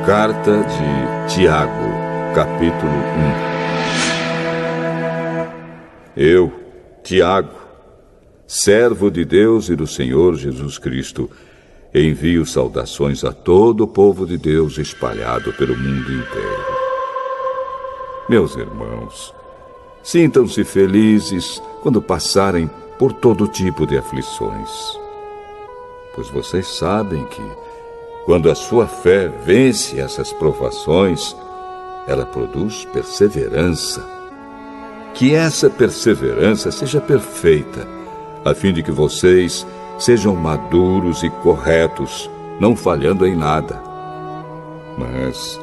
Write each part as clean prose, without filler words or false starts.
Carta de Tiago, capítulo 1. Eu, Tiago, servo de Deus e do Senhor Jesus Cristo, envio saudações a todo o povo de Deus espalhado pelo mundo inteiro. Meus irmãos, sintam-se felizes quando passarem por todo tipo de aflições, pois vocês sabem que, quando a sua fé vence essas provações, ela produz perseverança. Que essa perseverança seja perfeita, a fim de que vocês sejam maduros e corretos, não falhando em nada. Mas,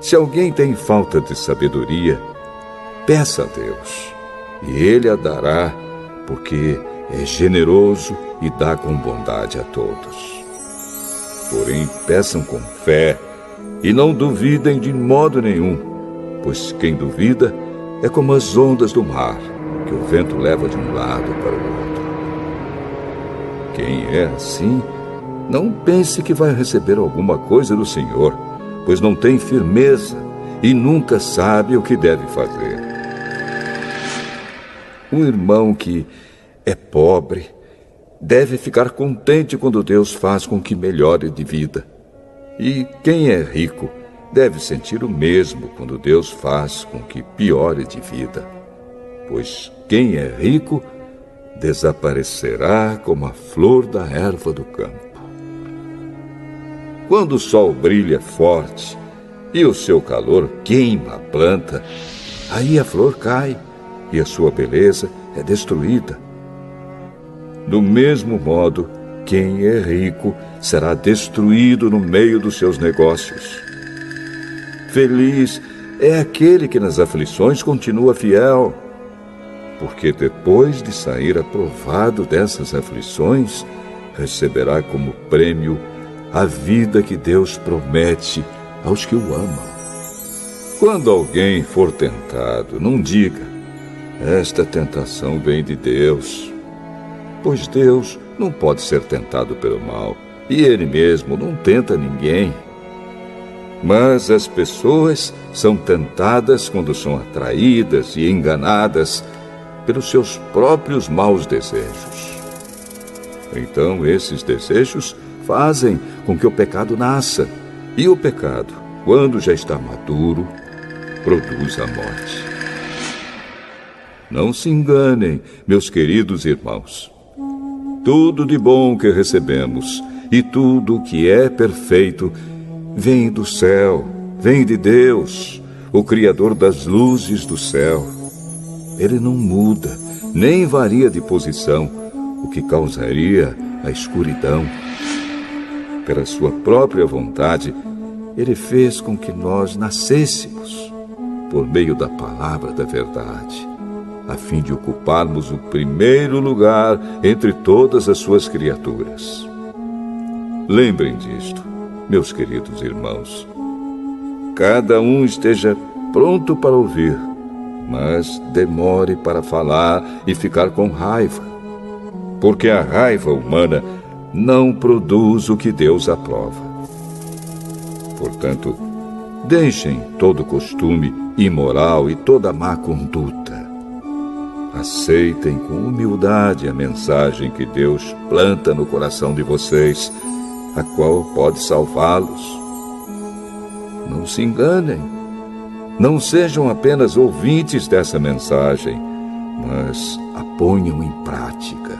se alguém tem falta de sabedoria, peça a Deus, e Ele a dará, porque é generoso e dá com bondade a todos. Porém, peçam com fé e não duvidem de modo nenhum, pois quem duvida é como as ondas do mar, que o vento leva de um lado para o outro. Quem é assim, não pense que vai receber alguma coisa do Senhor, pois não tem firmeza e nunca sabe o que deve fazer. Um irmão que é pobre deve ficar contente quando Deus faz com que melhore de vida. E quem é rico deve sentir o mesmo quando Deus faz com que piore de vida. Pois quem é rico desaparecerá como a flor da erva do campo. Quando o sol brilha forte e o seu calor queima a planta, aí a flor cai e a sua beleza é destruída. Do mesmo modo, quem é rico será destruído no meio dos seus negócios. Feliz é aquele que nas aflições continua fiel, porque depois de sair aprovado dessas aflições, receberá como prêmio a vida que Deus promete aos que o amam. Quando alguém for tentado, não diga: esta tentação vem de Deus. Pois Deus não pode ser tentado pelo mal, e Ele mesmo não tenta ninguém. Mas as pessoas são tentadas quando são atraídas e enganadas pelos seus próprios maus desejos. Então esses desejos fazem com que o pecado nasça, e o pecado, quando já está maduro, produz a morte. Não se enganem, meus queridos irmãos. Tudo de bom que recebemos e tudo que é perfeito vem do céu, vem de Deus, o Criador das luzes do céu. Ele não muda, nem varia de posição, o que causaria a escuridão. Pela sua própria vontade, Ele fez com que nós nascêssemos por meio da palavra da verdade, a fim de ocuparmos o primeiro lugar entre todas as suas criaturas. Lembrem disto, meus queridos irmãos. Cada um esteja pronto para ouvir, mas demore para falar e ficar com raiva, porque a raiva humana não produz o que Deus aprova. Portanto, deixem todo costume imoral e toda má conduta. Aceitem com humildade a mensagem que Deus planta no coração de vocês, a qual pode salvá-los. Não se enganem. Não sejam apenas ouvintes dessa mensagem, mas a ponham em prática.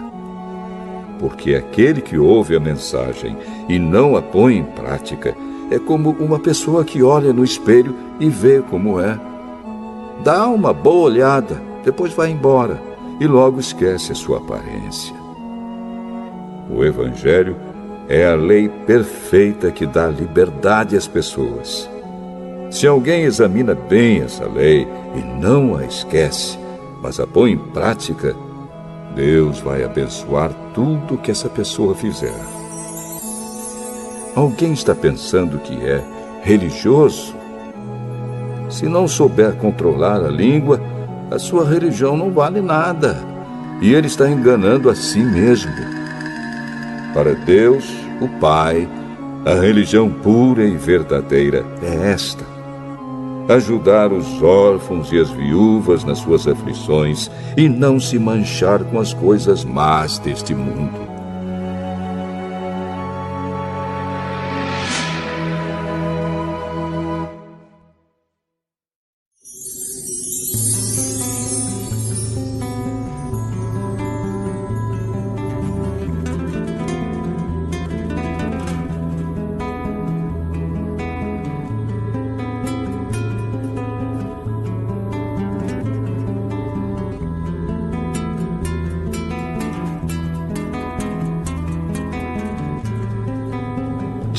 Porque aquele que ouve a mensagem e não a põe em prática é como uma pessoa que olha no espelho e vê como é. Dá uma boa olhada, depois vai embora e logo esquece a sua aparência. O Evangelho é a lei perfeita que dá liberdade às pessoas. Se alguém examina bem essa lei e não a esquece, mas a põe em prática, Deus vai abençoar tudo que essa pessoa fizer. Alguém está pensando que é religioso? Se não souber controlar a língua, a sua religião não vale nada, e ele está enganando a si mesmo. Para Deus, o Pai, A religião pura e verdadeira é esta: ajudar os órfãos e as viúvas nas suas aflições e não se manchar com as coisas más deste mundo.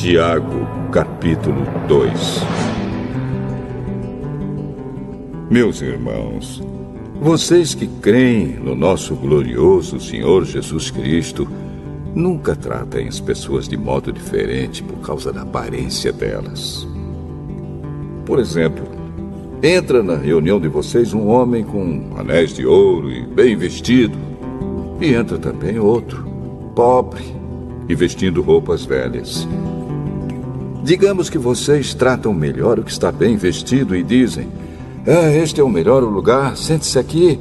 Tiago, capítulo 2. Meus irmãos, vocês que creem no nosso glorioso Senhor Jesus Cristo, nunca tratem as pessoas de modo diferente por causa da aparência delas. Por exemplo, entra na reunião de vocês um homem com anéis de ouro e bem vestido, e entra também outro, pobre e vestindo roupas velhas. Digamos que vocês tratam melhor o que está bem vestido e dizem: este é o melhor lugar, sente-se aqui.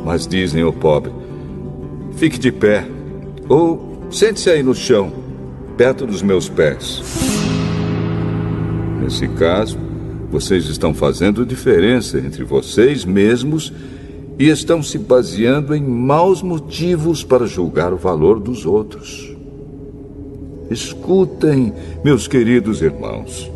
Mas dizem ao pobre: fique de pé, ou sente-se aí no chão, perto dos meus pés. Nesse caso, vocês estão fazendo diferença entre vocês mesmos e estão se baseando em maus motivos para julgar o valor dos outros. Escutem, meus queridos irmãos.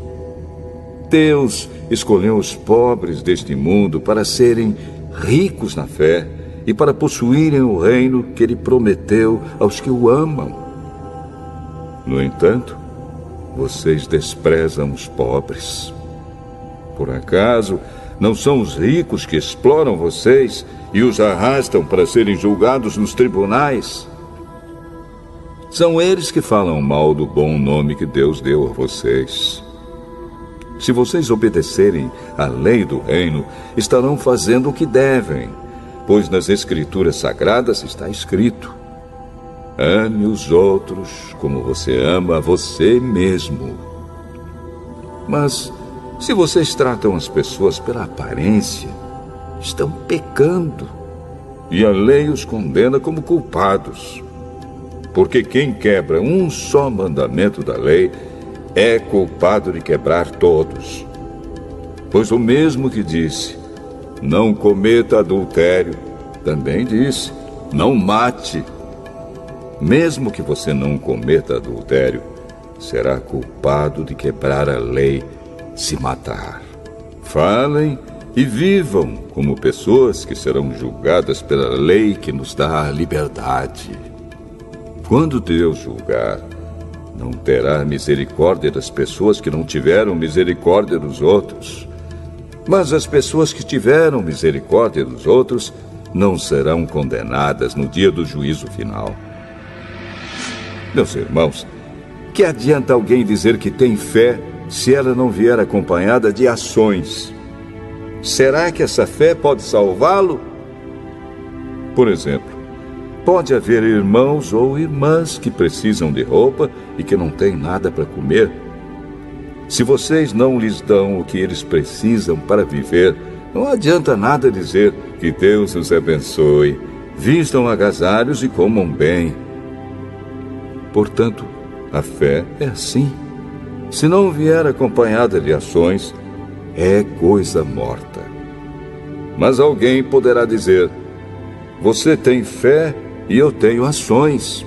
Deus escolheu os pobres deste mundo para serem ricos na fé e para possuírem o reino que Ele prometeu aos que o amam. No entanto, vocês desprezam os pobres. Por acaso, não são os ricos que exploram vocês e os arrastam para serem julgados nos tribunais? São eles que falam mal do bom nome que Deus deu a vocês. Se vocês obedecerem à lei do reino, estarão fazendo o que devem, pois nas Escrituras Sagradas está escrito: ame os outros como você ama a você mesmo. Mas, se vocês tratam as pessoas pela aparência, estão pecando, e a lei os condena como culpados. Porque quem quebra um só mandamento da lei é culpado de quebrar todos. Pois o mesmo que disse: não cometa adultério, também disse: não mate. Mesmo que você não cometa adultério, será culpado de quebrar a lei se matar. Falem e vivam como pessoas que serão julgadas pela lei que nos dá a liberdade. Quando Deus julgar, não terá misericórdia das pessoas que não tiveram misericórdia dos outros. Mas as pessoas que tiveram misericórdia dos outros não serão condenadas no dia do juízo final. Meus irmãos, que adianta alguém dizer que tem fé se ela não vier acompanhada de ações? Será que essa fé pode salvá-lo? Por exemplo, pode haver irmãos ou irmãs que precisam de roupa e que não têm nada para comer. Se vocês não lhes dão o que eles precisam para viver, não adianta nada dizer que Deus os abençoe, vistam agasalhos e comam bem. Portanto, a fé é assim. Se não vier acompanhada de ações, é coisa morta. Mas alguém poderá dizer: você tem fé e eu tenho ações.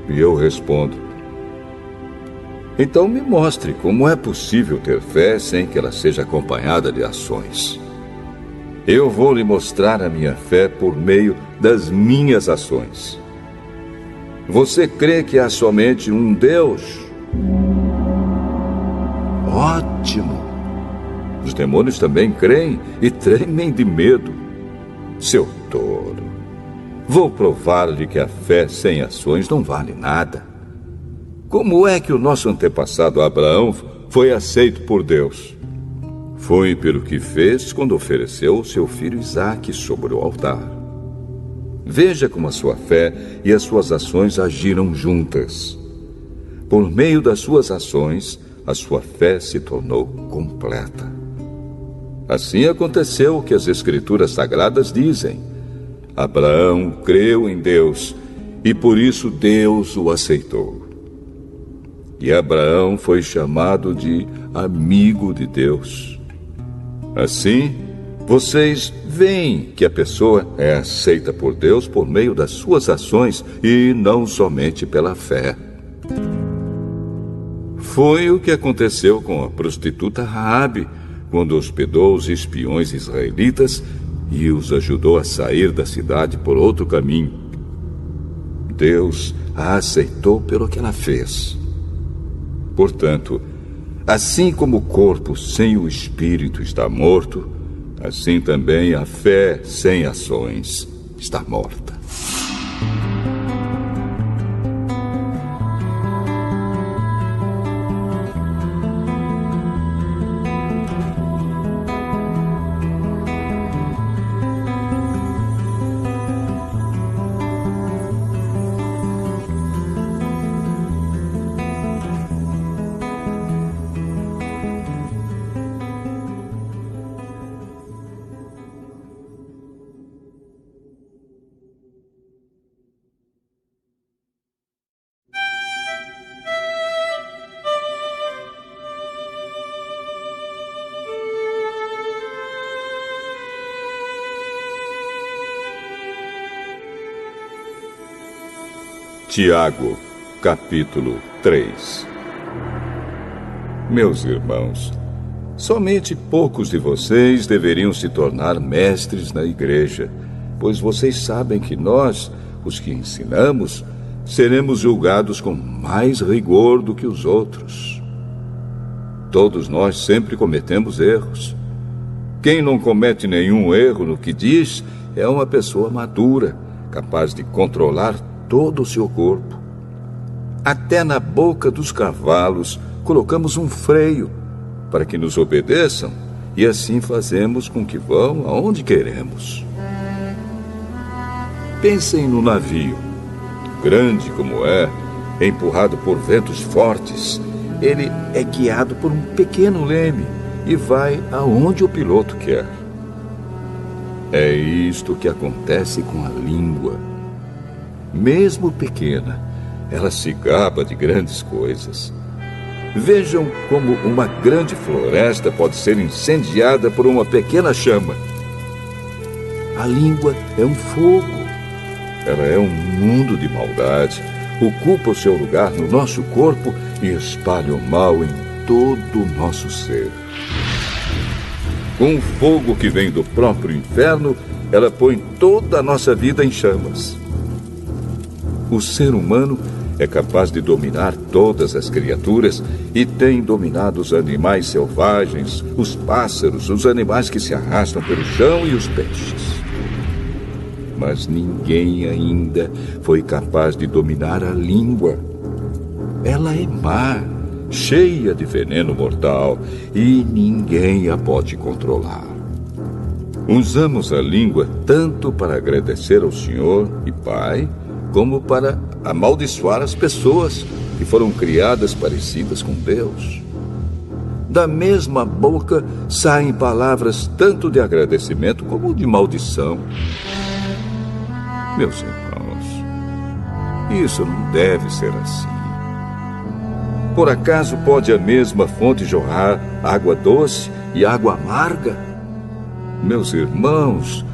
E eu respondo: então me mostre como é possível ter fé sem que ela seja acompanhada de ações. Eu vou lhe mostrar a minha fé por meio das minhas ações. Você crê que há somente um Deus? Ótimo! Os demônios também creem e tremem de medo. Seu tolo! Vou provar-lhe que a fé sem ações não vale nada. Como é que o nosso antepassado Abraão foi aceito por Deus? Foi pelo que fez quando ofereceu o seu filho Isaque sobre o altar. Veja como a sua fé e as suas ações agiram juntas. Por meio das suas ações, a sua fé se tornou completa. Assim aconteceu o que as Escrituras Sagradas dizem. Abraão creu em Deus e por isso Deus o aceitou. E Abraão foi chamado de amigo de Deus. Assim, vocês veem que a pessoa é aceita por Deus por meio das suas ações e não somente pela fé. Foi o que aconteceu com a prostituta Raabe, quando hospedou os espiões israelitas e os ajudou a sair da cidade por outro caminho. Deus a aceitou pelo que ela fez. Portanto, assim como o corpo sem o espírito está morto, assim também a fé sem ações está morta. Tiago, capítulo 3. Meus irmãos, somente poucos de vocês deveriam se tornar mestres na igreja, pois vocês sabem que nós, os que ensinamos, seremos julgados com mais rigor do que os outros. Todos nós sempre cometemos erros. Quem não comete nenhum erro no que diz é uma pessoa madura, capaz de controlar todo o seu corpo. Até na boca dos cavalos colocamos um freio para que nos obedeçam e assim fazemos com que vão aonde queremos. Pensem no navio. Grande como é, empurrado por ventos fortes, ele é guiado por um pequeno leme e vai aonde o piloto quer. É isto que acontece com a língua. Mesmo pequena, ela se gaba de grandes coisas. Vejam como uma grande floresta pode ser incendiada por uma pequena chama. A língua é um fogo. Ela é um mundo de maldade, ocupa o seu lugar no nosso corpo e espalha o mal em todo o nosso ser. Com o fogo que vem do próprio inferno, ela põe toda a nossa vida em chamas. O ser humano é capaz de dominar todas as criaturas e tem dominado os animais selvagens, os pássaros, os animais que se arrastam pelo chão e os peixes. Mas ninguém ainda foi capaz de dominar a língua. Ela é má, cheia de veneno mortal e ninguém a pode controlar. Usamos a língua tanto para agradecer ao Senhor e Pai, como para amaldiçoar as pessoas que foram criadas parecidas com Deus. Da mesma boca saem palavras tanto de agradecimento como de maldição. Meus irmãos, isso não deve ser assim. Por acaso pode a mesma fonte jorrar água doce e água amarga? Meus irmãos,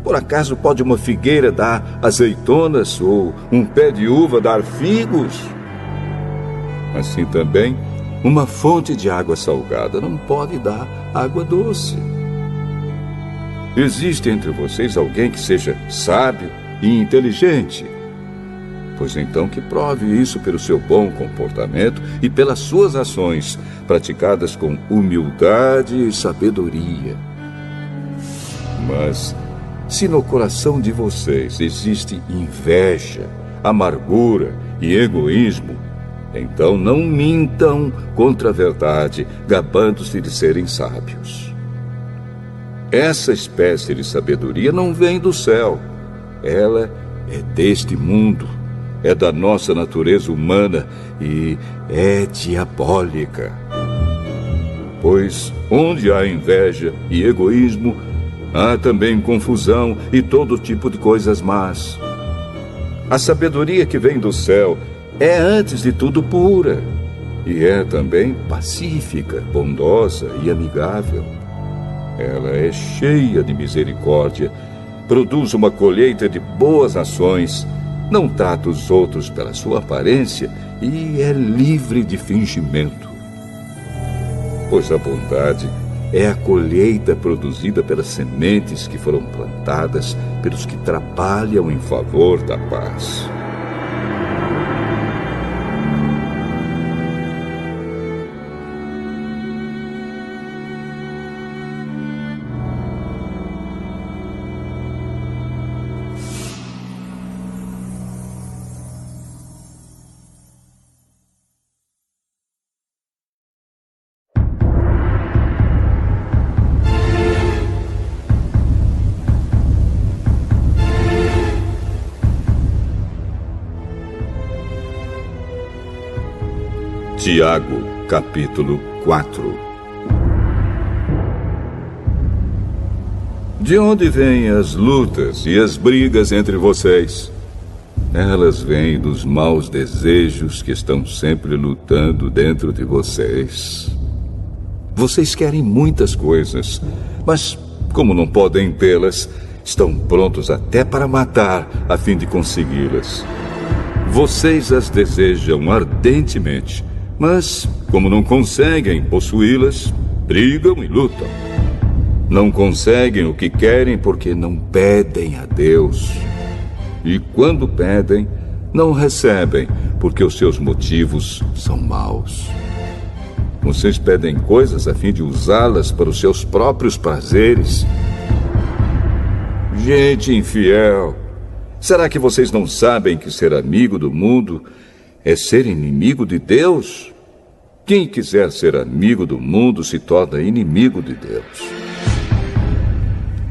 por acaso pode uma figueira dar azeitonas ou um pé de uva dar figos? Assim também, uma fonte de água salgada não pode dar água doce. Existe entre vocês alguém que seja sábio e inteligente? Pois então que prove isso pelo seu bom comportamento e pelas suas ações, praticadas com humildade e sabedoria. Mas se no coração de vocês existe inveja, amargura e egoísmo, então não mintam contra a verdade, gabando-se de serem sábios. Essa espécie de sabedoria não vem do céu. Ela é deste mundo é da nossa natureza humana e é diabólica. Pois onde há inveja e egoísmo, há também confusão e todo tipo de coisas más. A sabedoria que vem do céu é, antes de tudo, pura, e é também pacífica, bondosa e amigável. Ela é cheia de misericórdia, produz uma colheita de boas ações, não trata os outros pela sua aparência e é livre de fingimento. Pois a bondade é a colheita produzida pelas sementes que foram plantadas pelos que trabalham em favor da paz. Tiago, capítulo 4. De onde vêm as lutas e as brigas entre vocês? Elas vêm dos maus desejos que estão sempre lutando dentro de vocês. Vocês querem muitas coisas, mas como não podem tê-las, estão prontos até para matar a fim de consegui-las. Vocês as desejam ardentemente, mas, como não conseguem possuí-las, brigam e lutam. Não conseguem o que querem porque não pedem a Deus. E quando pedem, não recebem porque os seus motivos são maus. Vocês pedem coisas a fim de usá-las para os seus próprios prazeres. Gente infiel, será que vocês não sabem que ser amigo do mundo é ser inimigo de Deus? Quem quiser ser amigo do mundo se torna inimigo de Deus.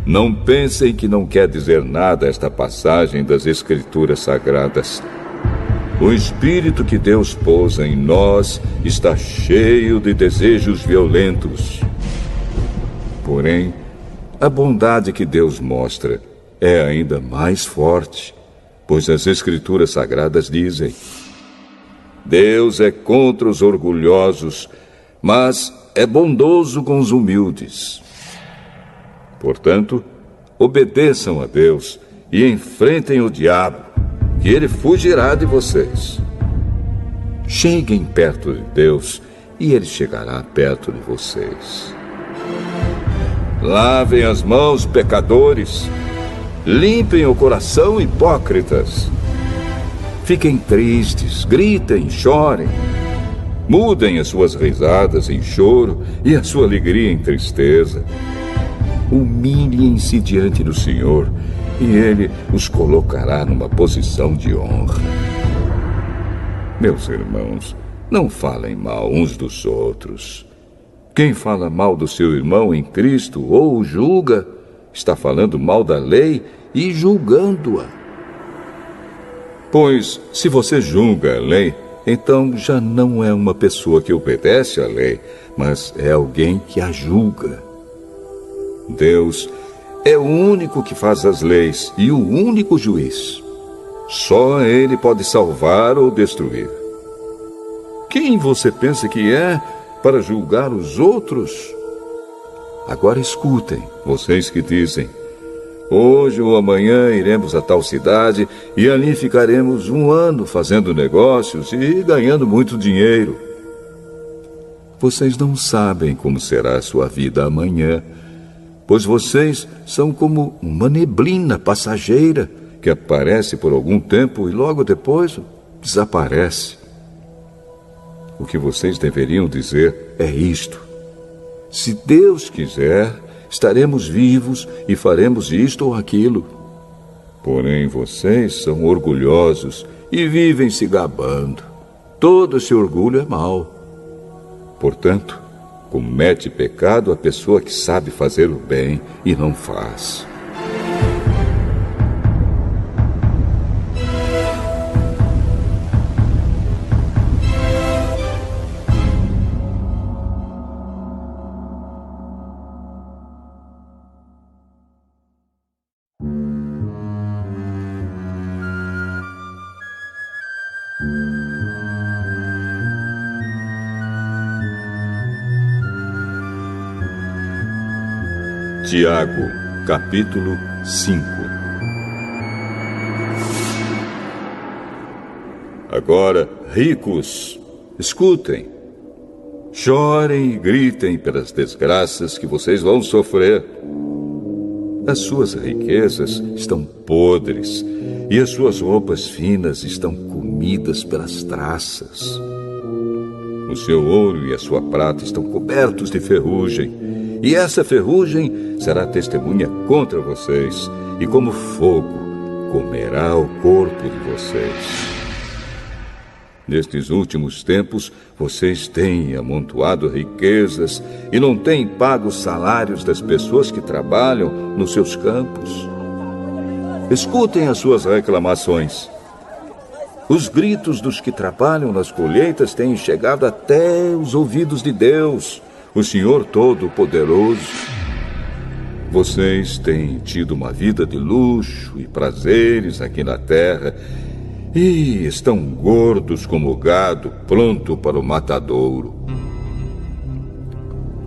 Não pensem que não quer dizer nada esta passagem das Escrituras Sagradas. O Espírito que Deus pôs em nós está cheio de desejos violentos. Porém, a bondade que Deus mostra é ainda mais forte, pois as Escrituras Sagradas dizem: Deus é contra os orgulhosos, mas é bondoso com os humildes. Portanto, obedeçam a Deus e enfrentem o diabo, que ele fugirá de vocês. Cheguem perto de Deus e ele chegará perto de vocês. Lavem as mãos, pecadores. Limpem o coração, hipócritas. Fiquem tristes, gritem, chorem. Mudem as suas risadas em choro e a sua alegria em tristeza. Humilhem-se diante do Senhor e Ele os colocará numa posição de honra. Meus irmãos, não falem mal uns dos outros. Quem fala mal do seu irmão em Cristo ou o julga, está falando mal da lei e julgando-a. Pois, se você julga a lei, então já não é uma pessoa que obedece à lei, mas é alguém que a julga. Deus é o único que faz as leis e o único juiz. Só Ele pode salvar ou destruir. Quem você pensa que é para julgar os outros? Agora escutem, vocês que dizem: hoje ou amanhã iremos a tal cidade e ali ficaremos 1 ano fazendo negócios e ganhando muito dinheiro. Vocês não sabem como será a sua vida amanhã, pois vocês são como uma neblina passageira que aparece por algum tempo e logo depois desaparece. O que vocês deveriam dizer é isto: se Deus quiser, estaremos vivos e faremos isto ou aquilo. Porém, vocês são orgulhosos e vivem se gabando. Todo esse orgulho é mau. Portanto, comete pecado a pessoa que sabe fazer o bem e não faz. Tiago, capítulo 5. Agora, ricos, escutem. Chorem e gritem pelas desgraças que vocês vão sofrer. As suas riquezas estão podres e as suas roupas finas estão comidas pelas traças. O seu ouro e a sua prata estão cobertos de ferrugem, e essa ferrugem será testemunha contra vocês, e como fogo comerá o corpo de vocês. Nestes últimos tempos, vocês têm amontoado riquezas e não têm pago os salários das pessoas que trabalham nos seus campos. Escutem as suas reclamações. Os gritos dos que trabalham nas colheitas têm chegado até os ouvidos de Deus, o Senhor Todo-Poderoso. Vocês têm tido uma vida de luxo e prazeres aqui na terra e estão gordos como o gado pronto para o matadouro.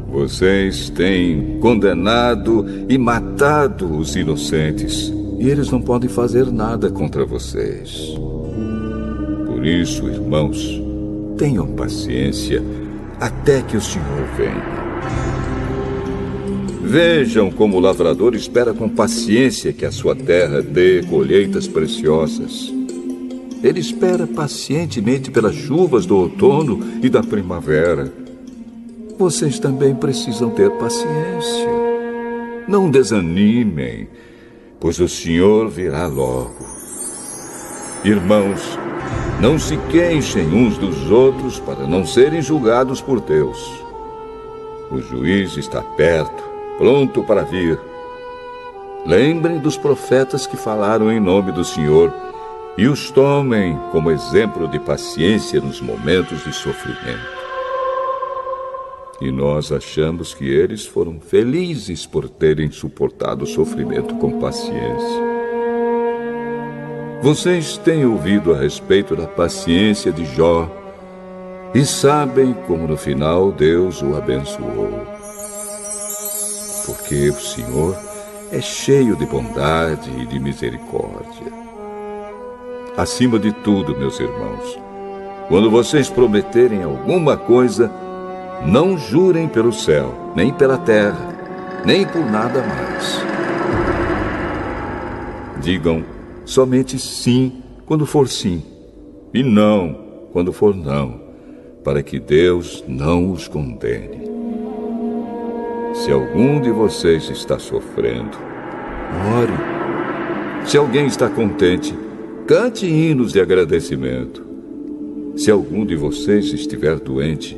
Vocês têm condenado e matado os inocentes e eles não podem fazer nada contra vocês. Por isso, irmãos, tenham paciência até que o Senhor venha. Vejam como o lavrador espera com paciência que a sua terra dê colheitas preciosas. Ele espera pacientemente pelas chuvas do outono e da primavera. Vocês também precisam ter paciência. Não desanimem, pois o Senhor virá logo. Irmãos, não se queixem uns dos outros para não serem julgados por Deus. O juiz está perto, pronto para vir. Lembrem dos profetas que falaram em nome do Senhor e os tomem como exemplo de paciência nos momentos de sofrimento. E nós achamos que eles foram felizes por terem suportado o sofrimento com paciência. Vocês têm ouvido a respeito da paciência de Jó e sabem como no final Deus o abençoou. Porque o Senhor é cheio de bondade e de misericórdia. Acima de tudo, meus irmãos, quando vocês prometerem alguma coisa, não jurem pelo céu, nem pela terra, nem por nada mais. Digam somente sim quando for sim, e não quando for não, para que Deus não os condene. Se algum de vocês está sofrendo, ore. Se alguém está contente, cante hinos de agradecimento. Se algum de vocês estiver doente,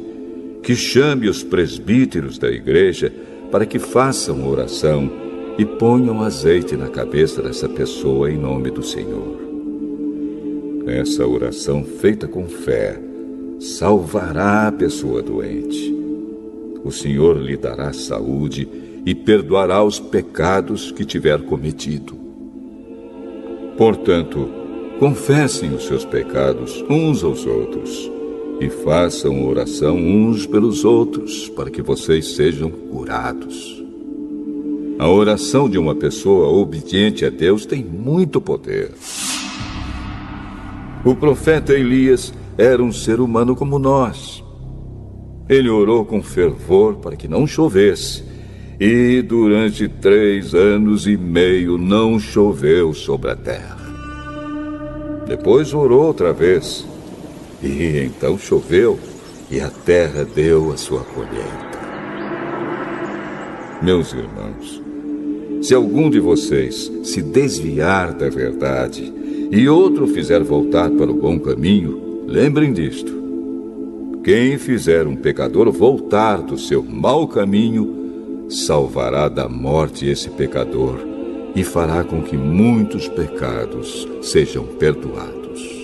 que chame os presbíteros da igreja para que façam oração e ponham azeite na cabeça dessa pessoa em nome do Senhor. Essa oração feita com fé salvará a pessoa doente. O Senhor lhe dará saúde e perdoará os pecados que tiver cometido. Portanto, confessem os seus pecados uns aos outros e façam oração uns pelos outros para que vocês sejam curados. A oração de uma pessoa obediente a Deus tem muito poder. O profeta Elias era um ser humano como nós. Ele orou com fervor para que não chovesse, e durante 3 anos e meio não choveu sobre a terra. Depois orou outra vez, e então choveu, e a terra deu a sua colheita. Meus irmãos, se algum de vocês se desviar da verdade e outro fizer voltar para o bom caminho, lembrem disto. Quem fizer um pecador voltar do seu mau caminho, salvará da morte esse pecador e fará com que muitos pecados sejam perdoados.